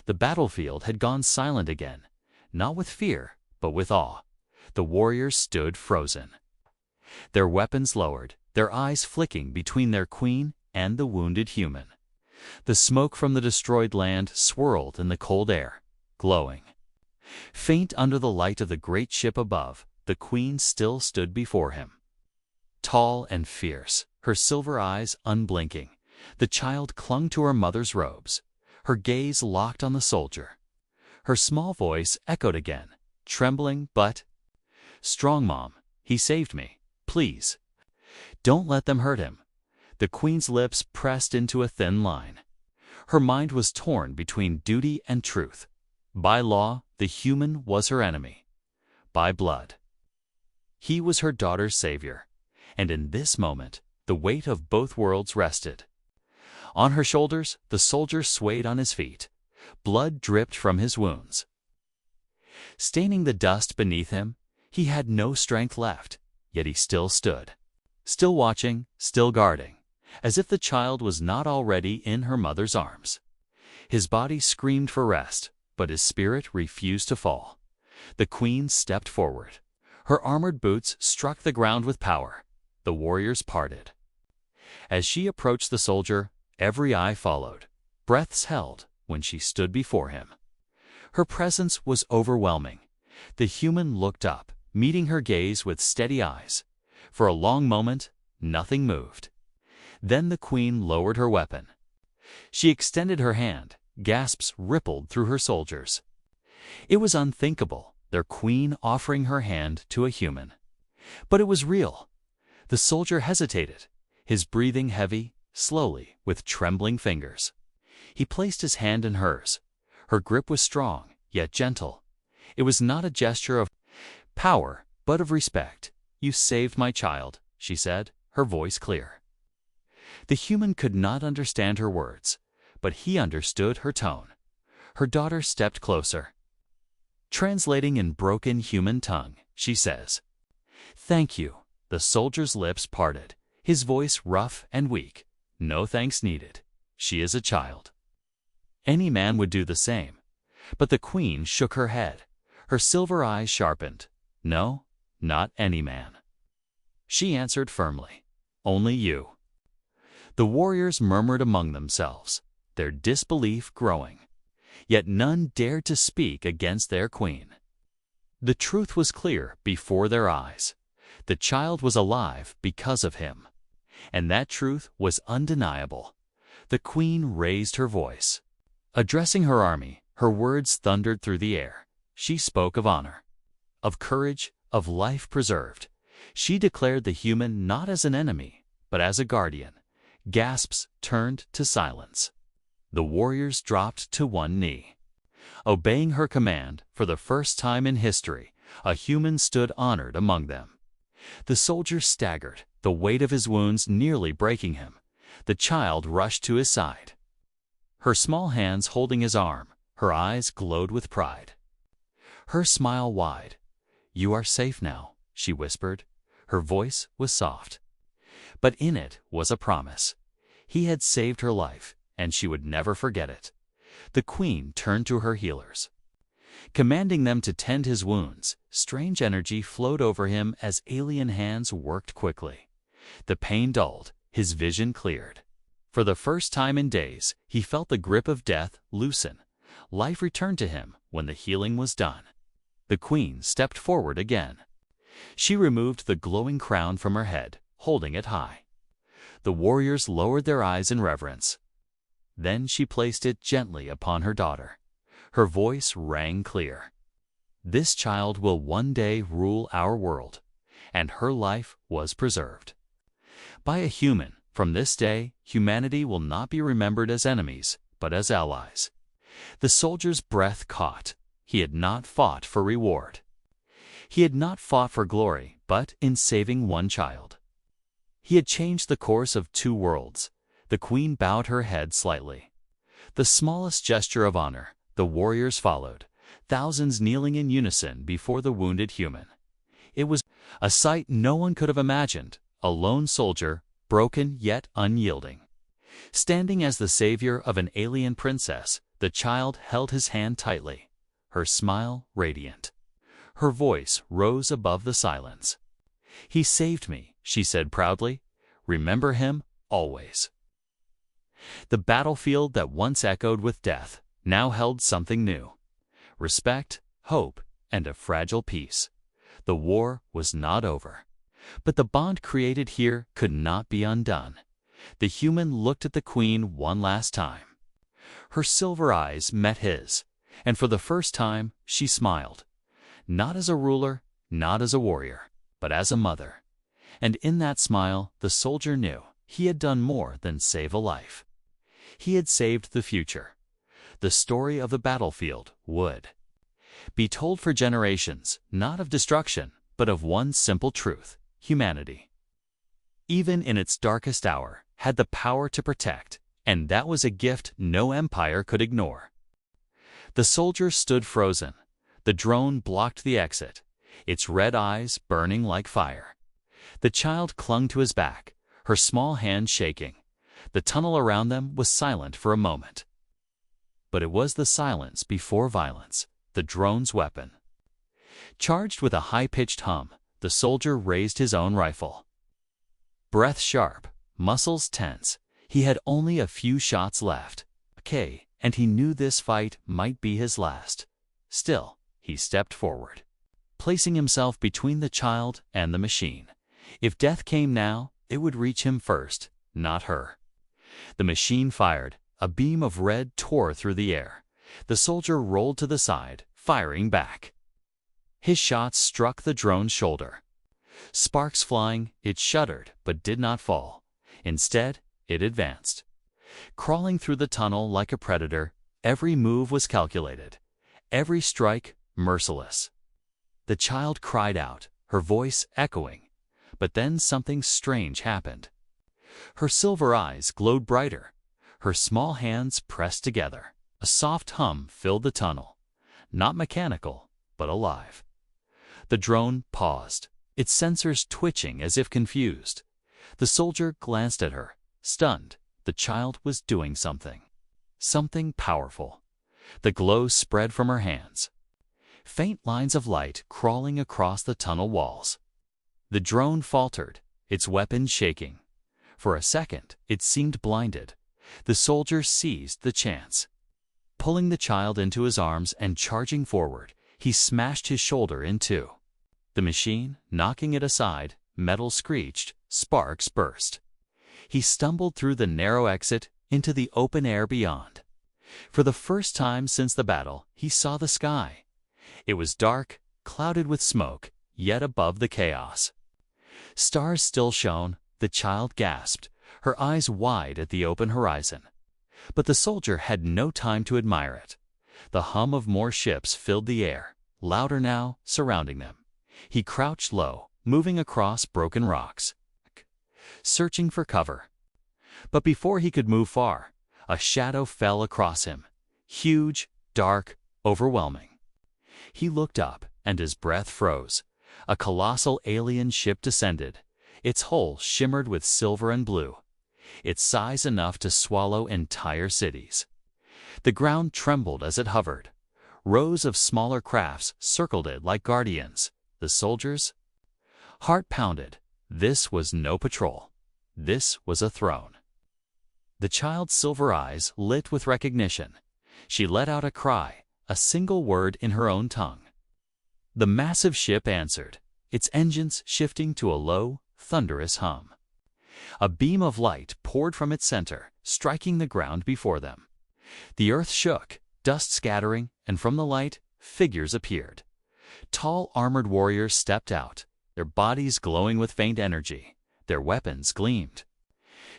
The battlefield had gone silent again, not with fear, but with awe. The warriors stood frozen, their weapons lowered, their eyes flicking between their queen and the wounded human. The smoke from the destroyed land swirled in the cold air, glowing. Faint under the light of the great ship above, the queen still stood before him. Tall and fierce, her silver eyes unblinking, the child clung to her mother's robes, her gaze locked on the soldier. Her small voice echoed again, trembling but strong. "Mom, he saved me. Please, don't let them hurt him." The queen's lips pressed into a thin line. Her mind was torn between duty and truth. By law, the human was her enemy. By blood, he was her daughter's savior. And in this moment, the weight of both worlds rested. On her shoulders, the soldier swayed on his feet. Blood dripped from his wounds, staining the dust beneath him. He had no strength left, yet he still stood, still watching, still guarding, as if the child was not already in her mother's arms. His body screamed for rest, but his spirit refused to fall. The queen stepped forward. Her armored boots struck the ground with power. The warriors parted. As she approached the soldier, every eye followed, breaths held when she stood before him. Her presence was overwhelming. The human looked up, meeting her gaze with steady eyes. For a long moment, nothing moved. Then the queen lowered her weapon. She extended her hand. Gasps rippled through her soldiers. It was unthinkable, their queen offering her hand to a human. But it was real. The soldier hesitated, his breathing heavy, slowly, with trembling fingers. He placed his hand in hers. Her grip was strong, yet gentle. It was not a gesture of power, but of respect. "You saved my child," she said, her voice clear. The human could not understand her words, but he understood her tone. Her daughter stepped closer. Translating in broken human tongue, she says, "Thank you." The soldier's lips parted, his voice rough and weak. "No thanks needed. She is a child." Any man would do the same. But the queen shook her head. Her silver eyes sharpened. "No, not any man." She answered firmly, "Only you." The warriors murmured among themselves, their disbelief growing. Yet none dared to speak against their queen. The truth was clear before their eyes. The child was alive because of him. And that truth was undeniable. The queen raised her voice. Addressing her army, her words thundered through the air. She spoke of honor, of courage, of life preserved. She declared the human not as an enemy, but as a guardian. Gasps turned to silence. The warriors dropped to one knee. Obeying her command, for the first time in history, a human stood honored among them. The soldier staggered, the weight of his wounds nearly breaking him. The child rushed to his side, her small hands holding his arm. Her eyes glowed with pride, her smile wide. "You are safe now," she whispered. Her voice was soft, but in it was a promise. He had saved her life, and she would never forget it. The queen turned to her healers, commanding them to tend his wounds. Strange energy flowed over him as alien hands worked quickly. The pain dulled, his vision cleared. For the first time in days, he felt the grip of death loosen. Life returned to him when the healing was done. The queen stepped forward again. She removed the glowing crown from her head, holding it high. The warriors lowered their eyes in reverence. Then she placed it gently upon her daughter. Her voice rang clear. "This child will one day rule our world," and her life was preserved. By a human, from this day, humanity will not be remembered as enemies, but as allies. The soldier's breath caught. He had not fought for reward. He had not fought for glory, but in saving one child. He had changed the course of two worlds. The queen bowed her head slightly. The smallest gesture of honor. The warriors followed, thousands kneeling in unison before the wounded human. It was a sight no one could have imagined. A lone soldier, broken yet unyielding, standing as the savior of an alien princess, The child held his hand tightly, her smile radiant. Her voice rose above the silence. "He saved me," she said proudly. "Remember him always." The battlefield that once echoed with death now held something new: respect, hope, and a fragile peace. The war was not over. But the bond created here could not be undone. The human looked at the Queen one last time. Her silver eyes met his, and for the first time she smiled. Not as a ruler, not as a warrior, but as a mother. And in that smile the soldier knew he had done more than save a life. He had saved the future. The story of the battlefield would be told for generations, not of destruction, but of one simple truth: humanity, even in its darkest hour, had the power to protect, and that was a gift no empire could ignore. The soldier stood frozen. The drone blocked the exit, its red eyes burning like fire. The child clung to his back, her small hand shaking. The tunnel around them was silent for a moment. But it was the silence before violence, the drone's weapon. Charged with a high-pitched hum, the soldier raised his own rifle. Breath sharp, muscles tense, he had only a few shots left. Okay, and he knew this fight might be his last. Still, he stepped forward, placing himself between the child and the machine. If death came now, it would reach him first, not her. The machine fired. A beam of red tore through the air. The soldier rolled to the side, firing back. His shots struck the drone's shoulder. Sparks flying, it shuddered but did not fall. Instead, it advanced. Crawling through the tunnel like a predator, every move was calculated, every strike merciless. The child cried out, her voice echoing. But then something strange happened. Her silver eyes glowed brighter. Her small hands pressed together. A soft hum filled the tunnel. Not mechanical, but alive. The drone paused, its sensors twitching as if confused. The soldier glanced at her, stunned. The child was doing something. Something powerful. The glow spread from her hands. Faint lines of light crawling across the tunnel walls. The drone faltered, its weapon shaking. For a second, it seemed blinded. The soldier seized the chance. Pulling the child into his arms and charging forward, he smashed his shoulder in two. The machine, knocking it aside, metal screeched, sparks burst. He stumbled through the narrow exit into the open air beyond. For the first time since the battle, he saw the sky. It was dark, clouded with smoke, yet above the chaos. Stars still shone. The child gasped, her eyes wide at the open horizon. But the soldier had no time to admire it. The hum of more ships filled the air, louder now, surrounding them. He crouched low, moving across broken rocks, searching for cover. But before he could move far, a shadow fell across him, huge, dark, overwhelming. He looked up, and his breath froze. A colossal alien ship descended. Its hull shimmered with silver and blue, its size enough to swallow entire cities. The ground trembled as it hovered. Rows of smaller crafts circled it like guardians. The soldiers' heart pounded. This was no patrol. This was a throne. The child's silver eyes lit with recognition. She let out a cry, a single word in her own tongue. The massive ship answered, its engines shifting to a low, thunderous hum. A beam of light poured from its center, striking the ground before them. The earth shook, dust scattering, and from the light, figures appeared. Tall armored warriors stepped out, their bodies glowing with faint energy. Their weapons gleamed.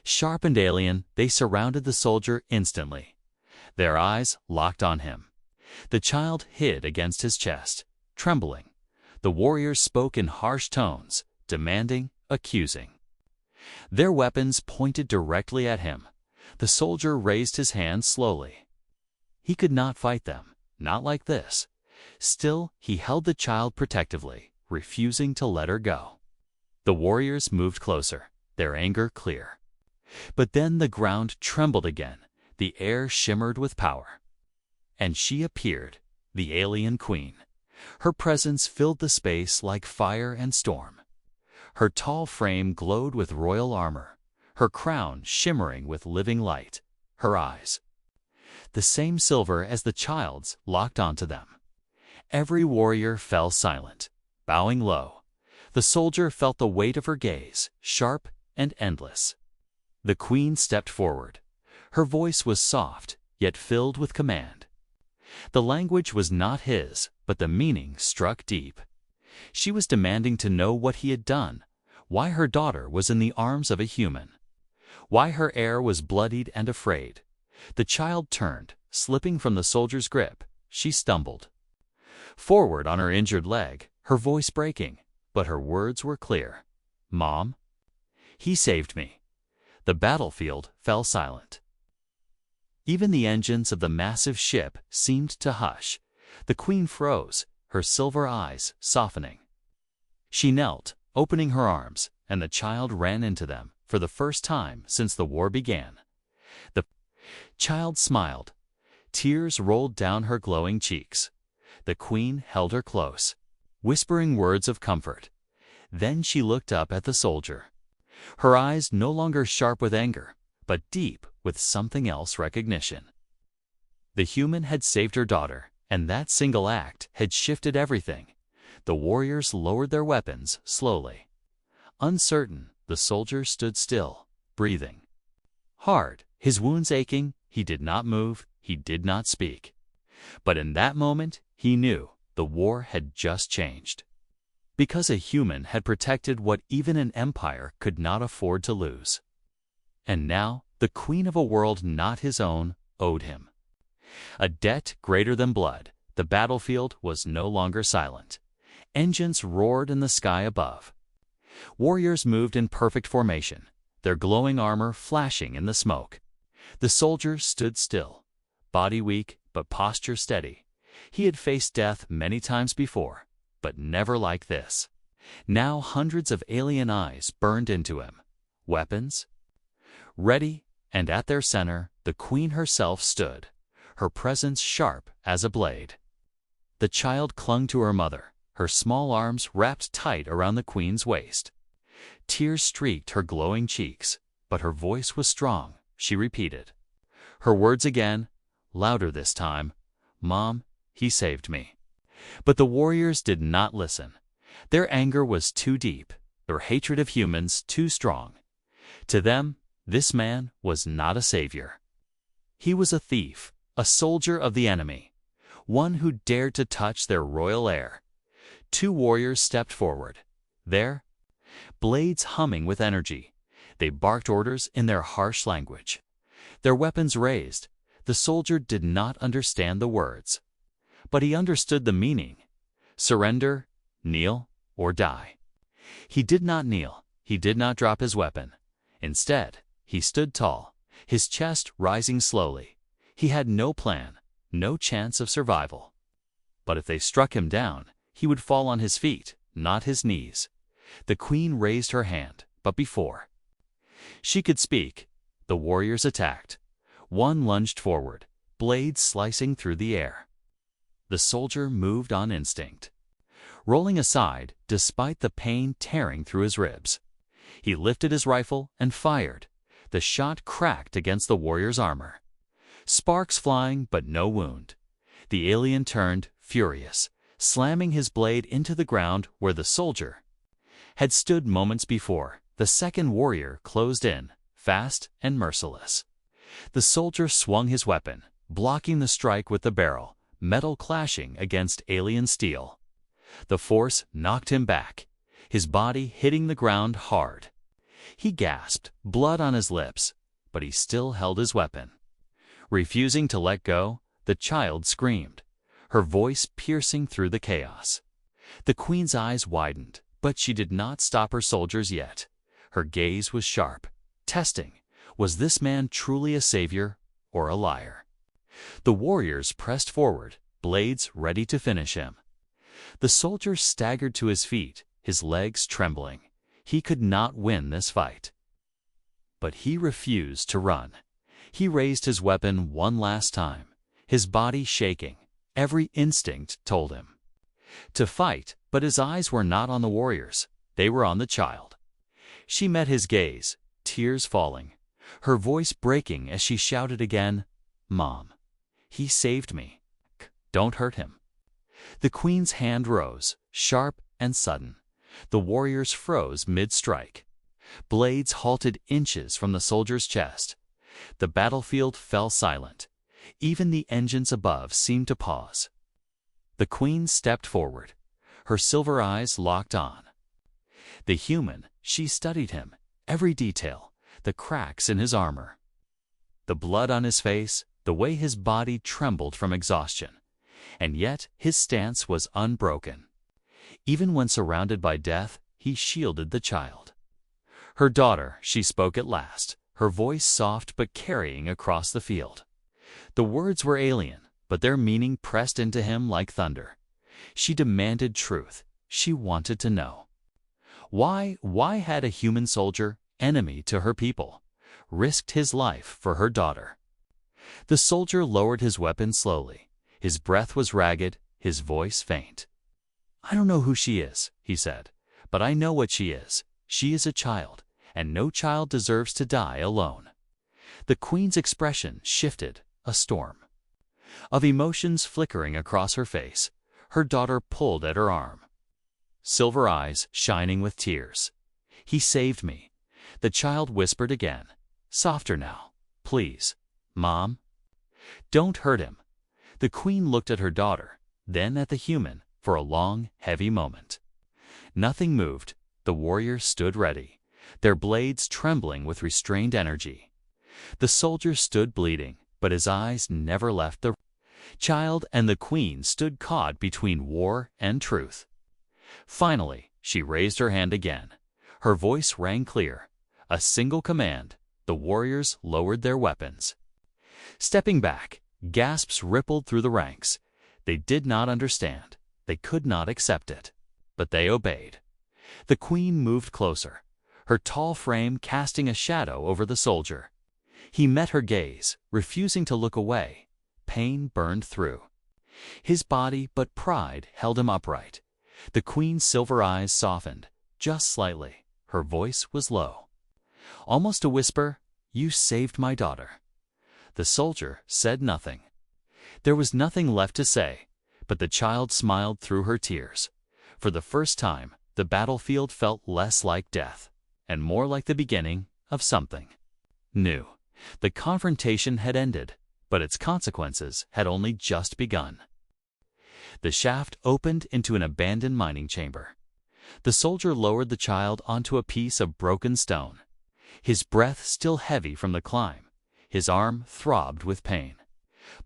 Sharp and alien, they surrounded the soldier instantly. Their eyes locked on him. The child hid against his chest, trembling. The warriors spoke in harsh tones, demanding, accusing. Their weapons pointed directly at him. The soldier raised his hand slowly. He could not fight them, not like this. Still, he held the child protectively, refusing to let her go. The warriors moved closer, their anger clear. But then the ground trembled again. The air shimmered with power. And she appeared, the alien queen. Her presence filled the space like fire and storm. Her tall frame glowed with royal armor, her crown shimmering with living light, her eyes, the same silver as the child's, locked onto them. Every warrior fell silent, bowing low. The soldier felt the weight of her gaze, sharp and endless. The queen stepped forward. Her voice was soft, yet filled with command. The language was not his, but the meaning struck deep. She was demanding to know what he had done, why her daughter was in the arms of a human, why her heir was bloodied and afraid. The child turned, slipping from the soldier's grip. She stumbled forward on her injured leg, her voice breaking, but her words were clear. "Mom, he saved me." The battlefield fell silent. Even the engines of the massive ship seemed to hush. The queen froze, her silver eyes softening. She knelt, opening her arms, and the child ran into them for the first time since the war began. The child smiled. Tears rolled down her glowing cheeks. The queen held her close, whispering words of comfort. Then she looked up at the soldier. Her eyes no longer sharp with anger, but deep with something else: recognition. The human had saved her daughter, and that single act had shifted everything. The warriors lowered their weapons slowly. Uncertain, the soldier stood still, breathing hard, his wounds aching. He did not move, he did not speak. But in that moment, he knew the war had just changed. Because a human had protected what even an empire could not afford to lose. And now, the queen of a world not his own owed him a debt greater than blood. The battlefield was no longer silent. Engines roared in the sky above. Warriors moved in perfect formation, their glowing armor flashing in the smoke. The soldier stood still, body weak but posture steady. He had faced death many times before, but never like this. Now hundreds of alien eyes burned into him, weapons ready, and at their center the queen herself stood, her presence sharp as a blade. The child clung to her mother, her small arms wrapped tight around the queen's waist. Tears streaked her glowing cheeks, but her voice was strong. She repeated her words again, louder this time. "Mom, he saved me." But the warriors did not listen. Their anger was too deep, their hatred of humans too strong. To them, this man was not a savior. He was a thief, a soldier of the enemy, one who dared to touch their royal heir. Two warriors stepped forward, their blades humming with energy. They barked orders in their harsh language. Their weapons raised. The soldier did not understand the words, but he understood the meaning. Surrender, kneel, or die. He did not kneel. He did not drop his weapon. Instead, he stood tall, his chest rising slowly. He had no plan, no chance of survival. But if they struck him down, he would fall on his feet, not his knees. The queen raised her hand, but before she could speak, the warriors attacked. One lunged forward, blades slicing through the air. The soldier moved on instinct, rolling aside despite the pain tearing through his ribs. He lifted his rifle and fired. The shot cracked against the warrior's armor. Sparks flying, but no wound. The alien turned, furious, slamming his blade into the ground where the soldier had stood moments before. The second warrior closed in, fast and merciless. The soldier swung his weapon, blocking the strike with the barrel, metal clashing against alien steel. The force knocked him back, his body hitting the ground hard. He gasped, blood on his lips, but he still held his weapon. Refusing to let go, the child screamed, her voice piercing through the chaos. The queen's eyes widened, but she did not stop her soldiers yet. Her gaze was sharp, testing. Was this man truly a savior or a liar? The warriors pressed forward, blades ready to finish him. The soldier staggered to his feet, his legs trembling. He could not win this fight. But he refused to run. He raised his weapon one last time, his body shaking. Every instinct told him to fight, but his eyes were not on the warriors. They were on the child. She met his gaze, tears falling, her voice breaking as she shouted again, "Mom, he saved me. Don't hurt him." The queen's hand rose, sharp and sudden. The warriors froze mid-strike. Blades halted inches from the soldier's chest. The battlefield fell silent. Even the engines above seemed to pause. The queen stepped forward, her silver eyes locked on. The human, she studied him, every detail, the cracks in his armor, the blood on his face, the way his body trembled from exhaustion. And yet his stance was unbroken. Even when surrounded by death, he shielded the child. Her daughter, she spoke at last, her voice soft but carrying across the field. The words were alien, but their meaning pressed into him like thunder. She demanded truth. She wanted to know. Why had a human soldier, enemy to her people, risked his life for her daughter? The soldier lowered his weapon slowly. His breath was ragged, his voice faint. "I don't know who she is," he said, "but I know what she is. She is a child, and no child deserves to die alone." The queen's expression shifted, a storm of emotions flickering across her face. Her daughter pulled at her arm, silver eyes shining with tears. "He saved me," the child whispered again, softer now. "Please, Mom, don't hurt him." The queen looked at her daughter, then at the human, for a long, heavy moment. Nothing moved. The warriors stood ready, their blades trembling with restrained energy. The soldier stood bleeding, but his eyes never left the child, and the queen stood caught between war and truth. Finally, she raised her hand again. Her voice rang clear. A single command. The warriors lowered their weapons. Stepping back, gasps rippled through the ranks. They did not understand. They could not accept it. But they obeyed. The queen moved closer, her tall frame casting a shadow over the soldier. He met her gaze, refusing to look away. Pain burned through his body, but pride held him upright. The queen's silver eyes softened, just slightly. Her voice was low, almost a whisper, "You saved my daughter." The soldier said nothing. There was nothing left to say, but the child smiled through her tears. For the first time, the battlefield felt less like death, and more like the beginning of something new. The confrontation had ended, but its consequences had only just begun. The shaft opened into an abandoned mining chamber. The soldier lowered the child onto a piece of broken stone, his breath still heavy from the climb. His arm throbbed with pain,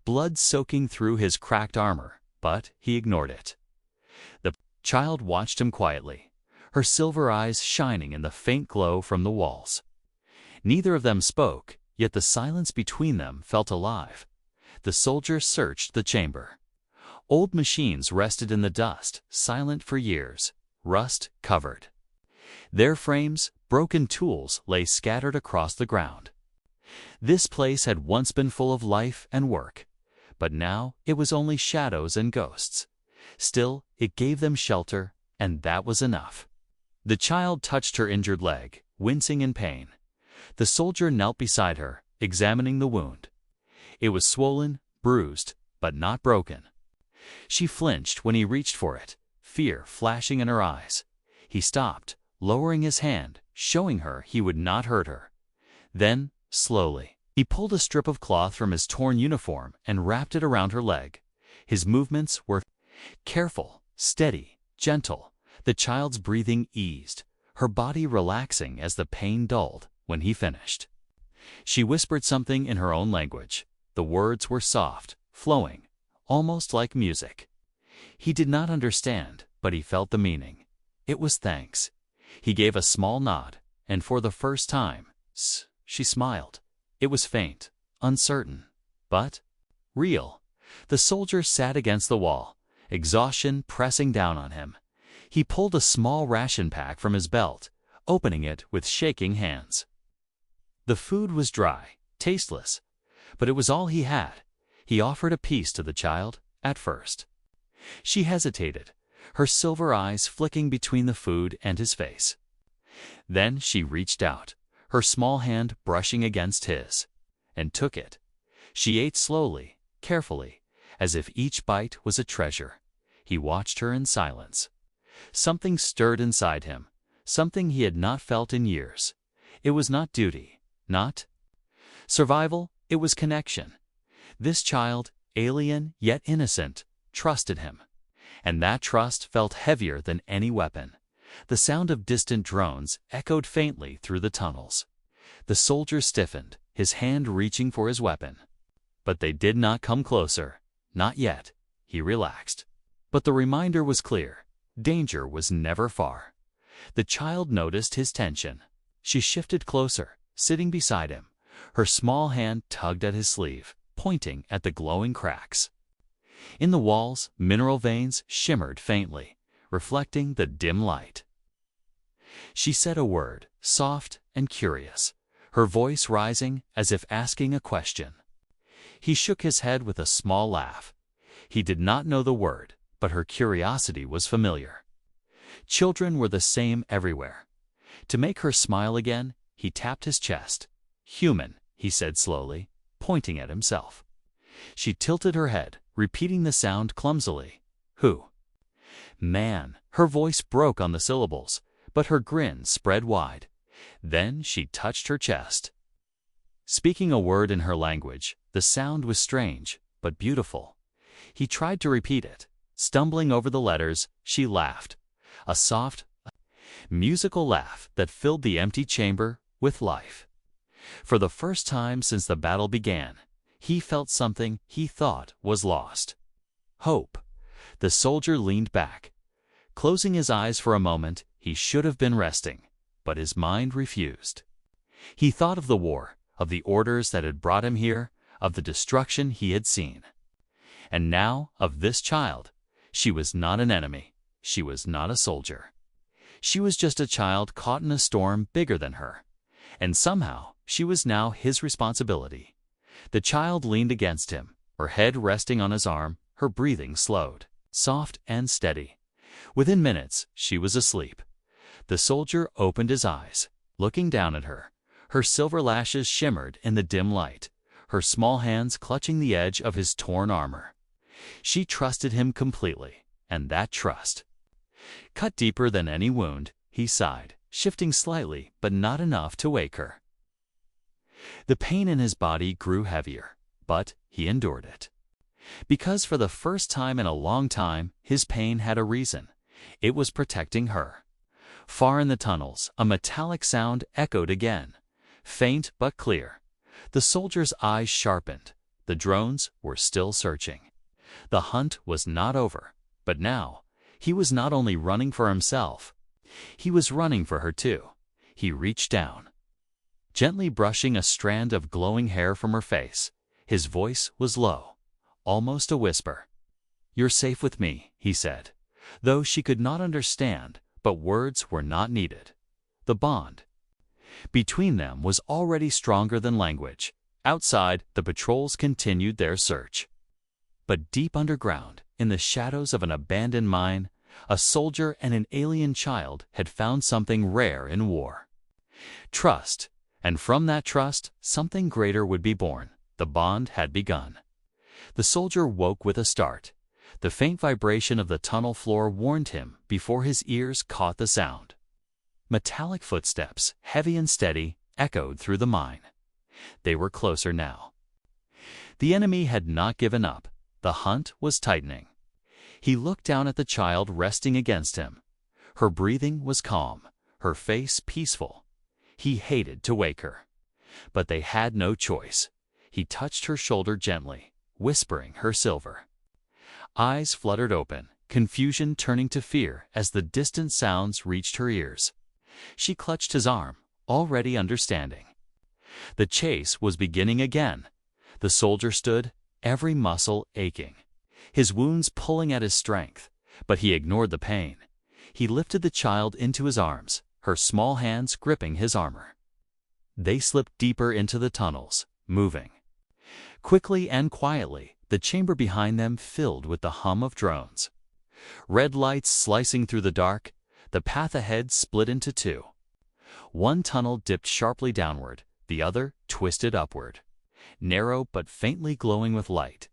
blood soaking through his cracked armor, but he ignored it. The child watched him quietly, her silver eyes shining in the faint glow from the walls. Neither of them spoke, yet the silence between them felt alive. The soldier searched the chamber. Old machines rested in the dust, silent for years, rust covered. Their frames, broken tools lay scattered across the ground. This place had once been full of life and work, but now it was only shadows and ghosts. Still, it gave them shelter, and that was enough. The child touched her injured leg, wincing in pain. The soldier knelt beside her, examining the wound. It was swollen, bruised, but not broken. She flinched when he reached for it, fear flashing in her eyes. He stopped, lowering his hand, showing her he would not hurt her. Then, slowly, he pulled a strip of cloth from his torn uniform and wrapped it around her leg. His movements were careful, steady, gentle. The child's breathing eased, her body relaxing as the pain dulled. When he finished, she whispered something in her own language. The words were soft, flowing, almost like music. He did not understand, but he felt the meaning. It was thanks. He gave a small nod, and for the first time, she smiled. It was faint, uncertain, but real. The soldier sat against the wall, exhaustion pressing down on him. He pulled a small ration pack from his belt, opening it with shaking hands. The food was dry, tasteless, but it was all he had. He offered a piece to the child, at first. She hesitated, her silver eyes flicking between the food and his face. Then she reached out, her small hand brushing against his, and took it. She ate slowly, carefully, as if each bite was a treasure. He watched her in silence. Something stirred inside him, something he had not felt in years. It was not duty, not survival, it was connection. This child, alien yet innocent, trusted him. And that trust felt heavier than any weapon. The sound of distant drones echoed faintly through the tunnels. The soldier stiffened, his hand reaching for his weapon. But they did not come closer. Not yet. He relaxed. But the reminder was clear. Danger was never far. The child noticed his tension. She shifted closer, sitting beside him. Her small hand tugged at his sleeve, pointing at the glowing cracks. In the walls, mineral veins shimmered faintly, reflecting the dim light. She said a word, soft and curious, her voice rising as if asking a question. He shook his head with a small laugh. He did not know the word, but her curiosity was familiar. Children were the same everywhere. To make her smile again, he tapped his chest. "Human," he said slowly, pointing at himself. She tilted her head, repeating the sound clumsily. "Who?" "Man." Her voice broke on the syllables, but her grin spread wide. Then she touched her chest. Speaking a word in her language, the sound was strange, but beautiful. He tried to repeat it. Stumbling over the letters, she laughed. A soft, musical laugh that filled the empty chamber with life. For the first time since the battle began, he felt something he thought was lost. Hope. The soldier leaned back. Closing his eyes for a moment, he should have been resting, but his mind refused. He thought of the war, of the orders that had brought him here, of the destruction he had seen. And now of this child. She was not an enemy. She was not a soldier. She was just a child caught in a storm bigger than her. And somehow she was now his responsibility. The child leaned against him, her head resting on his arm, her breathing slowed, soft and steady. Within minutes, she was asleep. The soldier opened his eyes, looking down at her. Her silver lashes shimmered in the dim light, her small hands clutching the edge of his torn armor. She trusted him completely, and that trust cut deeper than any wound. He sighed, shifting slightly, but not enough to wake her. The pain in his body grew heavier, but he endured it. Because for the first time in a long time, his pain had a reason. It was protecting her. Far in the tunnels, a metallic sound echoed again, faint but clear. The soldier's eyes sharpened. The drones were still searching. The hunt was not over, but now, he was not only running for himself, he was running for her too. He reached down, gently brushing a strand of glowing hair from her face. His voice was low, almost a whisper. "You're safe with me," he said, though she could not understand, but words were not needed. The bond between them was already stronger than language. Outside, the patrols continued their search. But deep underground, in the shadows of an abandoned mine, a soldier and an alien child had found something rare in war. Trust, and from that trust, something greater would be born. The bond had begun. The soldier woke with a start. The faint vibration of the tunnel floor warned him before his ears caught the sound. Metallic footsteps, heavy and steady, echoed through the mine. They were closer now. The enemy had not given up. The hunt was tightening. He looked down at the child resting against him. Her breathing was calm, her face peaceful. He hated to wake her. But they had no choice. He touched her shoulder gently, whispering her silver. Eyes fluttered open, confusion turning to fear as the distant sounds reached her ears. She clutched his arm, already understanding. The chase was beginning again. The soldier stood, every muscle aching, his wounds pulling at his strength, but he ignored the pain. He lifted the child into his arms, her small hands gripping his armor. They slipped deeper into the tunnels, moving. Quickly and quietly, the chamber behind them filled with the hum of drones. Red lights slicing through the dark, the path ahead split into two. One tunnel dipped sharply downward, the other twisted upward. Narrow but faintly glowing with light.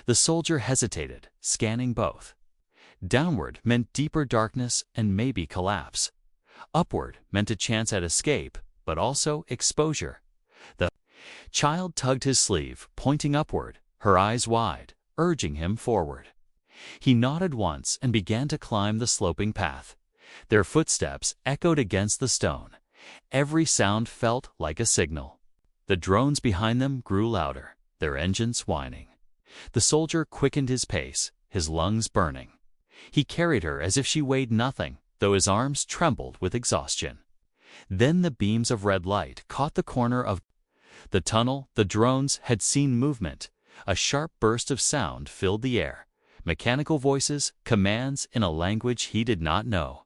The soldier hesitated, scanning both. Downward meant deeper darkness and maybe collapse. Upward meant a chance at escape, but also exposure. The child tugged his sleeve, pointing upward, her eyes wide, urging him forward. He nodded once and began to climb the sloping path. Their footsteps echoed against the stone. Every sound felt like a signal. The drones behind them grew louder, their engines whining. The soldier quickened his pace, his lungs burning. He carried her as if she weighed nothing, though his arms trembled with exhaustion. Then the beams of red light caught the corner of the tunnel. The drones had seen movement. A sharp burst of sound filled the air. Mechanical voices, commands in a language he did not know.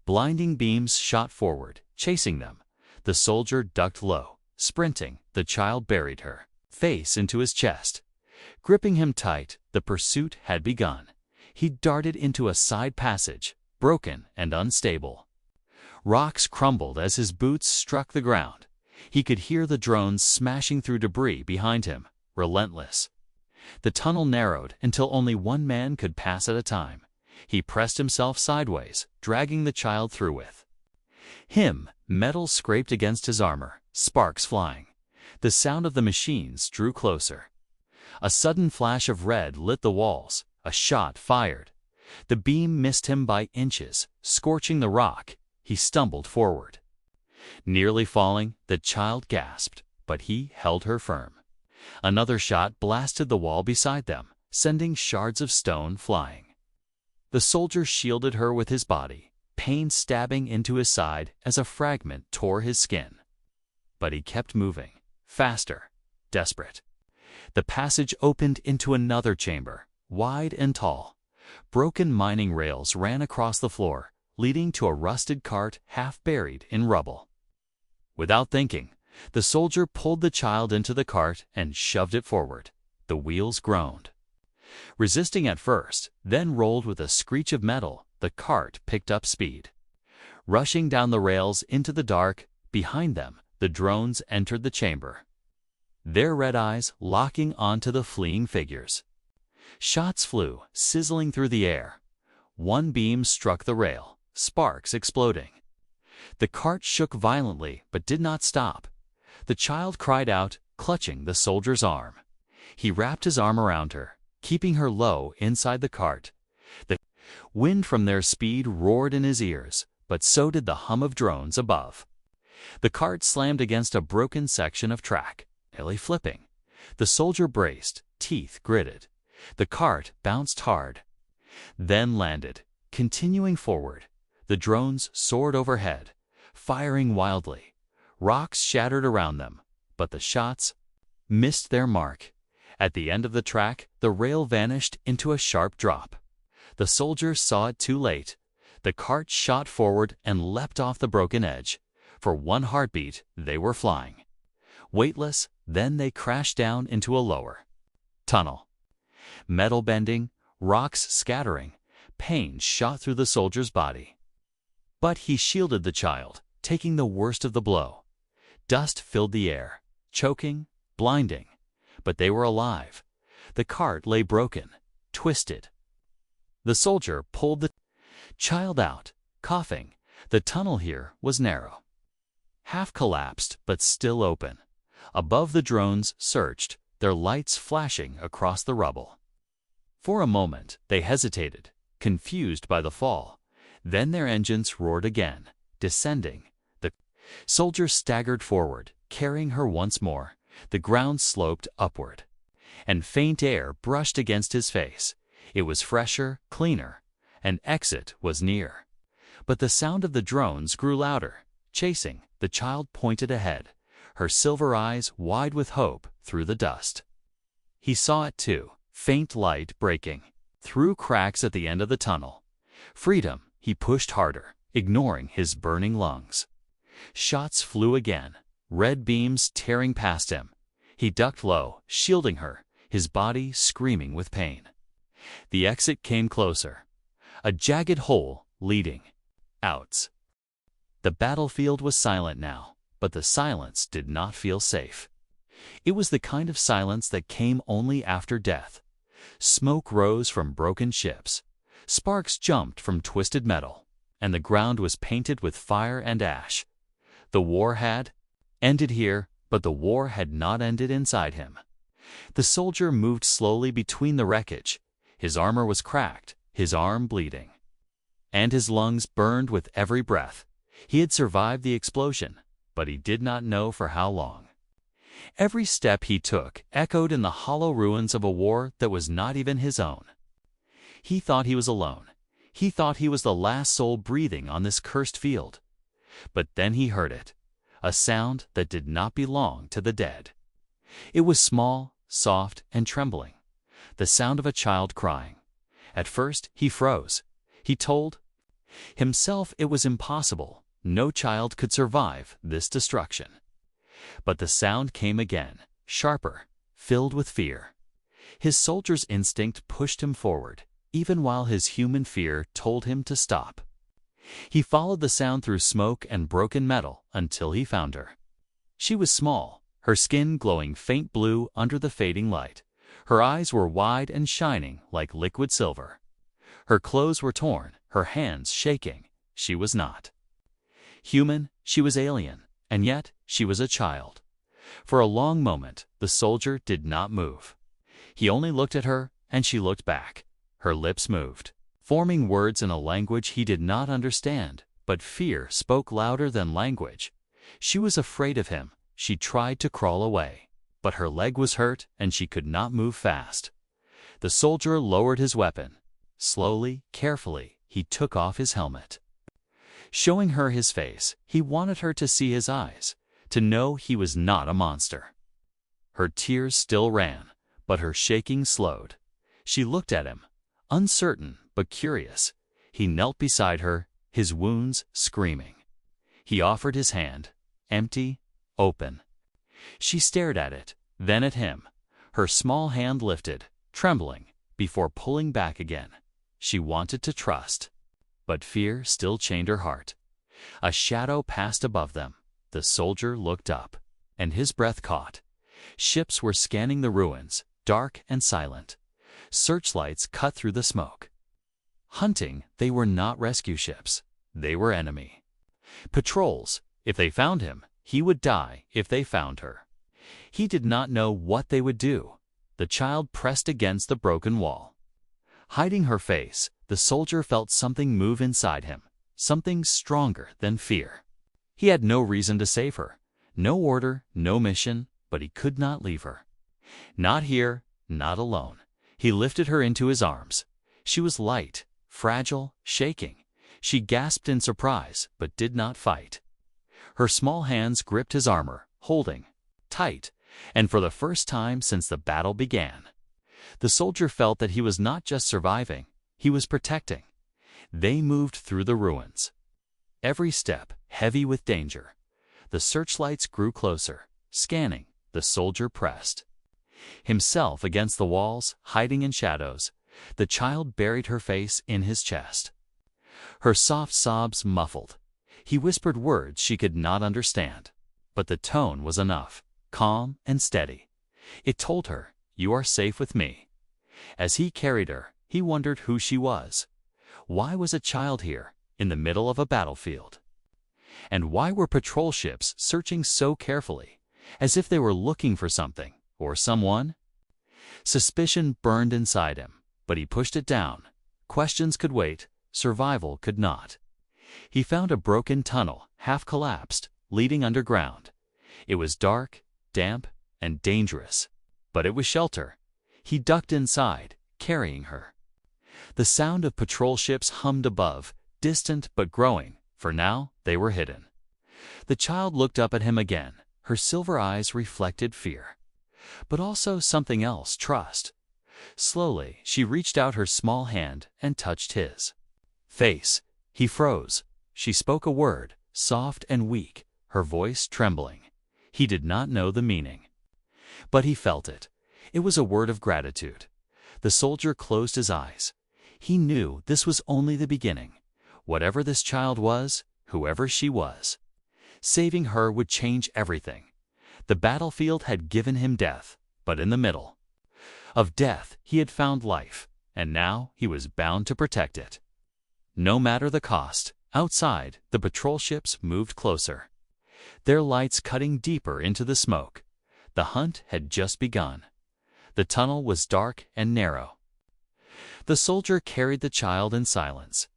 Blinding beams shot forward, chasing them. The soldier ducked low. Sprinting, the child buried her face into his chest. Gripping him tight, the pursuit had begun. He darted into a side passage, broken and unstable. Rocks crumbled as his boots struck the ground. He could hear the drones smashing through debris behind him, relentless. The tunnel narrowed until only one man could pass at a time. He pressed himself sideways, dragging the child through with him. Metal scraped against his armor, sparks flying. The sound of the machines drew closer. A sudden flash of red lit the walls. A shot fired. The beam missed him by inches, scorching the rock. He stumbled forward. Nearly falling, the child gasped, but he held her firm. Another shot blasted the wall beside them, sending shards of stone flying. The soldier shielded her with his body, pain stabbing into his side as a fragment tore his skin. But he kept moving, faster, desperate. The passage opened into another chamber, wide and tall. Broken mining rails ran across the floor, leading to a rusted cart half buried in rubble. Without thinking, the soldier pulled the child into the cart and shoved it forward. The wheels groaned. Resisting at first, then rolled with a screech of metal, the cart picked up speed. Rushing down the rails into the dark, behind them, the drones entered the chamber. Their red eyes locking onto the fleeing figures. Shots flew, sizzling through the air. One beam struck the rail, sparks exploding. The cart shook violently but did not stop. The child cried out, clutching the soldier's arm. He wrapped his arm around her, keeping her low inside the cart. The wind from their speed roared in his ears, but so did the hum of drones above. The cart slammed against a broken section of track, nearly flipping. The soldier braced, teeth gritted. The cart bounced hard, then landed, continuing forward. The drones soared overhead, firing wildly. Rocks shattered around them, but the shots missed their mark. At the end of the track, the rail vanished into a sharp drop. The soldier saw it too late. The cart shot forward and leapt off the broken edge. For one heartbeat, they were flying. Weightless, then they crashed down into a lower tunnel. Metal bending, rocks scattering, pain shot through the soldier's body. But he shielded the child, taking the worst of the blow. Dust filled the air, choking, blinding. But they were alive. The cart lay broken, twisted. The soldier pulled the child out, coughing. The tunnel here was narrow. Half collapsed, but still open. Above the drones surged, their lights flashing across the rubble. For a moment, they hesitated, confused by the fall. Then their engines roared again, descending. The soldier staggered forward, carrying her once more. The ground sloped upward, and faint air brushed against his face. It was fresher, cleaner. An exit was near. But the sound of the drones grew louder. Chasing, the child pointed ahead, her silver eyes wide with hope through the dust. He saw it too, faint light breaking through cracks at the end of the tunnel. Freedom, he pushed harder, ignoring his burning lungs. Shots flew again, red beams tearing past him. He ducked low, shielding her, his body screaming with pain. The exit came closer. A jagged hole leading out. The battlefield was silent now, but the silence did not feel safe. It was the kind of silence that came only after death. Smoke rose from broken ships. Sparks jumped from twisted metal, and the ground was painted with fire and ash. The war had ended here, but the war had not ended inside him. The soldier moved slowly between the wreckage. His armor was cracked, his arm bleeding, and his lungs burned with every breath. He had survived the explosion, but he did not know for how long. Every step he took echoed in the hollow ruins of a war that was not even his own. He thought he was alone. He thought he was the last soul breathing on this cursed field. But then he heard it, a sound that did not belong to the dead. It was small, soft, and trembling, the sound of a child crying. At first he froze. He told himself it was impossible. No child could survive this destruction. But the sound came again, sharper, filled with fear. His soldier's instinct pushed him forward, even while his human fear told him to stop. He followed the sound through smoke and broken metal until he found her. She was small, her skin glowing faint blue under the fading light. Her eyes were wide and shining like liquid silver. Her clothes were torn, her hands shaking. She was not human, she was alien, and yet she was a child. For a long moment, the soldier did not move. He only looked at her, and she looked back. Her lips moved, forming words in a language he did not understand, but fear spoke louder than language. She was afraid of him. She tried to crawl away, but her leg was hurt, and she could not move fast. The soldier lowered his weapon. Slowly, carefully, he took off his helmet. Showing her his face, he wanted her to see his eyes, to know he was not a monster. Her tears still ran, but her shaking slowed. She looked at him, uncertain but curious. He knelt beside her, his wounds screaming. He offered his hand, empty, open. She stared at it, then at him. Her small hand lifted, trembling, before pulling back again. She wanted to trust, but fear still chained her heart. A shadow passed above them. The soldier looked up, and his breath caught. Ships were scanning the ruins, dark and silent. Searchlights cut through the smoke. Hunting, they were not rescue ships. They were enemy. Patrols. If they found him, he would die if they found her. He did not know what they would do. The child pressed against the broken wall. Hiding her face, the soldier felt something move inside him, something stronger than fear. He had no reason to save her, no order, no mission, but he could not leave her. Not here, not alone. He lifted her into his arms. She was light, fragile, shaking. She gasped in surprise, but did not fight. Her small hands gripped his armor, holding tight, and for the first time since the battle began, the soldier felt that he was not just surviving, he was protecting. They moved through the ruins, every step heavy with danger. The searchlights grew closer, scanning. The soldier pressed himself against the walls, hiding in shadows. The child buried her face in his chest. Her soft sobs muffled. He whispered words she could not understand, but the tone was enough, calm and steady. It told her, "You are safe with me." As he carried her, he wondered who she was. Why was a child here, in the middle of a battlefield? And why were patrol ships searching so carefully, as if they were looking for something or someone? Suspicion burned inside him, but he pushed it down. Questions could wait, survival could not. He found a broken tunnel, half collapsed, leading underground. It was dark, damp, and dangerous, but it was shelter. He ducked inside, carrying her. The sound of patrol ships hummed above, distant but growing, for now they were hidden. The child looked up at him again. Her silver eyes reflected fear, but also something else, trust. Slowly, she reached out her small hand and touched his face. He froze. She spoke a word, soft and weak, her voice trembling. He did not know the meaning. But he felt it. It was a word of gratitude. The soldier closed his eyes. He knew this was only the beginning. Whatever this child was, whoever she was, saving her would change everything. The battlefield had given him death, but in the middle of death he had found life, and now he was bound to protect it. No matter the cost. Outside, the patrol ships moved closer, their lights cutting deeper into the smoke. The hunt had just begun. The tunnel was dark and narrow. The soldier carried the child in silence,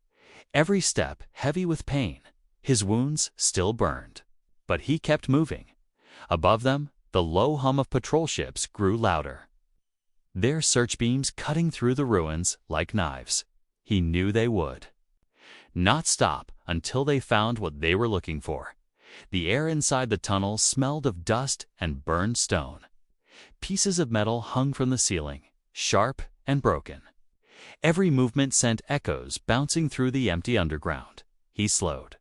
every step heavy with pain. His wounds still burned, but he kept moving. Above them, the low hum of patrol ships grew louder, their searchbeams cutting through the ruins like knives. He knew they would not stop until they found what they were looking for. The air inside the tunnel smelled of dust and burned stone. Pieces of metal hung from the ceiling, sharp and broken. Every movement sent echoes bouncing through the empty underground. He slowed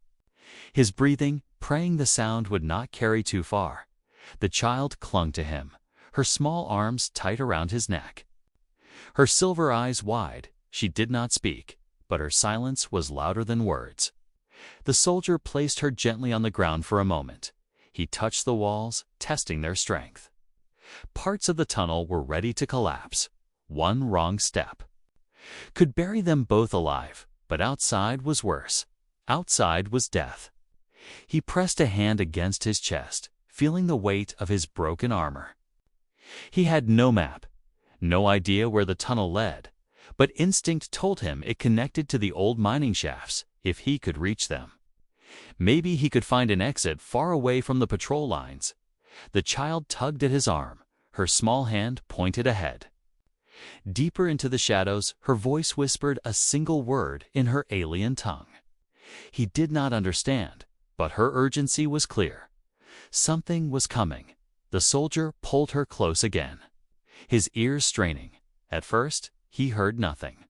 his breathing, praying the sound would not carry too far. The child clung to him, her small arms tight around his neck, her silver eyes wide. She did not speak, but her silence was louder than words. The soldier placed her gently on the ground for a moment. He touched the walls, testing their strength. Parts of the tunnel were ready to collapse. One wrong step could bury them both alive, but outside was worse. Outside was death. He pressed a hand against his chest, feeling the weight of his broken armor. He had no map, no idea where the tunnel led, but instinct told him it connected to the old mining shafts if he could reach them. Maybe he could find an exit far away from the patrol lines. The child tugged at his arm, her small hand pointed ahead. Deeper into the shadows, her voice whispered a single word in her alien tongue. He did not understand, but her urgency was clear. Something was coming. The soldier pulled her close again, his ears straining. At first, he heard nothing.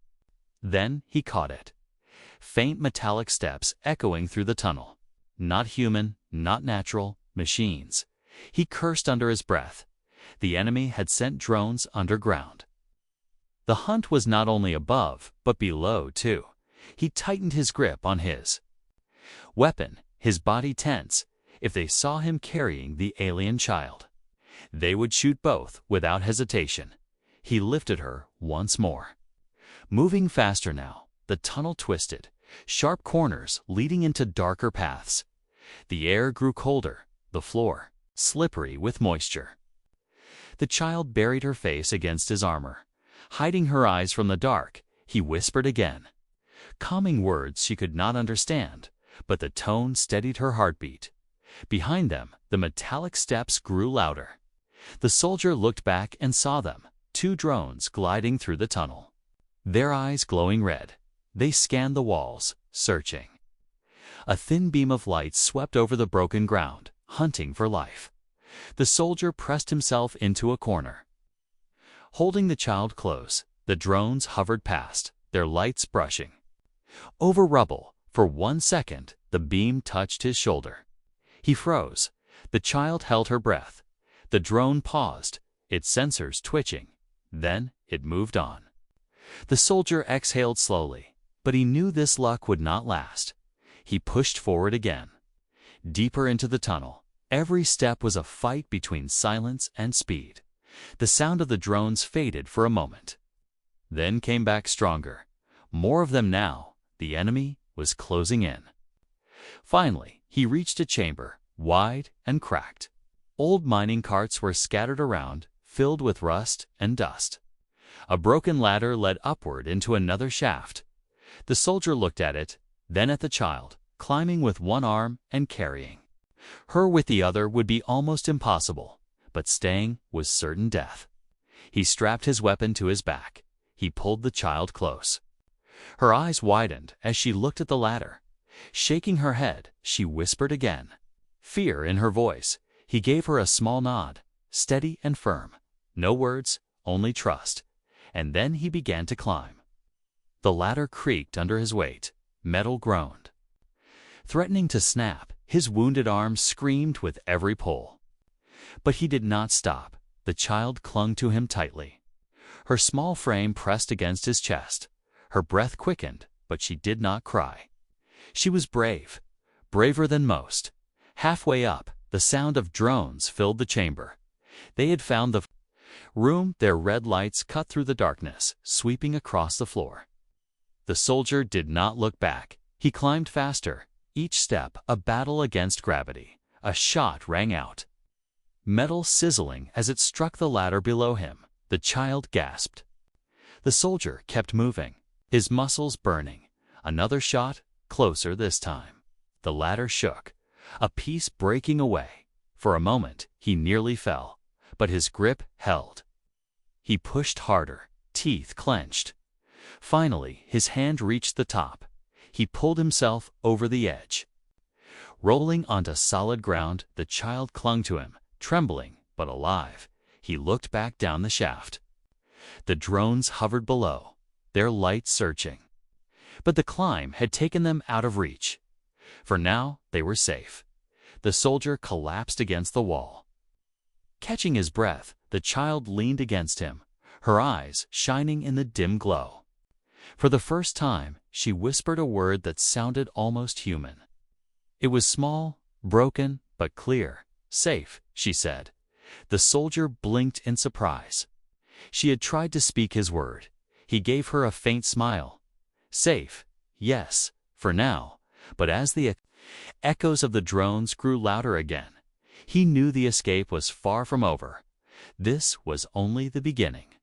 Then he caught it. Faint metallic steps echoing through the tunnel. Not human, not natural, machines. He cursed under his breath. The enemy had sent drones underground. The hunt was not only above, but below, too. He tightened his grip on his weapon, his body tense. If they saw him carrying the alien child, they would shoot both without hesitation. He lifted her once more. Moving faster now, the tunnel twisted, sharp corners leading into darker paths. The air grew colder, the floor slippery with moisture. The child buried her face against his armor. Hiding her eyes from the dark, he whispered again. Calming words she could not understand, but the tone steadied her heartbeat. Behind them, the metallic steps grew louder. The soldier looked back and saw them, 2 drones gliding through the tunnel, their eyes glowing red. They scanned the walls, searching. A thin beam of light swept over the broken ground, hunting for life. The soldier pressed himself into a corner. Holding the child close, the drones hovered past, their lights brushing over rubble. For 1 second, the beam touched his shoulder. He froze. The child held her breath. The drone paused, its sensors twitching. Then it moved on. The soldier exhaled slowly, but he knew this luck would not last. He pushed forward again. Deeper into the tunnel, every step was a fight between silence and speed. The sound of the drones faded for a moment, then came back stronger. More of them now. The enemy was closing in. Finally, he reached a chamber, wide and cracked. Old mining carts were scattered around, filled with rust and dust. A broken ladder led upward into another shaft. The soldier looked at it, then at the child, climbing with one arm and carrying her with the other would be almost impossible, but staying was certain death. He strapped his weapon to his back. He pulled the child close. Her eyes widened as she looked at the ladder. Shaking her head, she whispered again, fear in her voice. He gave her a small nod, steady and firm. No words, only trust. And then he began to climb. The ladder creaked under his weight. Metal groaned, threatening to snap. His wounded arm screamed with every pull. But he did not stop. The child clung to him tightly. Her small frame pressed against his chest. Her breath quickened, but she did not cry. She was brave, braver than most. Halfway up, the sound of drones filled the chamber. They had found the room. Their red lights cut through the darkness, sweeping across the floor. The soldier did not look back. He climbed faster, each step a battle against gravity. A shot rang out, metal sizzling as it struck the ladder below him. The child gasped. The soldier kept moving, his muscles burning. Another shot, closer this time. The ladder shook, a piece breaking away. For a moment, he nearly fell, but his grip held. He pushed harder, teeth clenched. Finally, his hand reached the top. He pulled himself over the edge. Rolling onto solid ground, the child clung to him, trembling but alive. He looked back down the shaft. The drones hovered below, their lights searching. But the climb had taken them out of reach. For now, they were safe. The soldier collapsed against the wall. Catching his breath, the child leaned against him, her eyes shining in the dim glow. For the first time, she whispered a word that sounded almost human. It was small, broken, but clear. "Safe," she said. The soldier blinked in surprise. She had tried to speak his word. He gave her a faint smile. Safe, yes, for now. But as the echoes of the drones grew louder again, he knew the escape was far from over. This was only the beginning.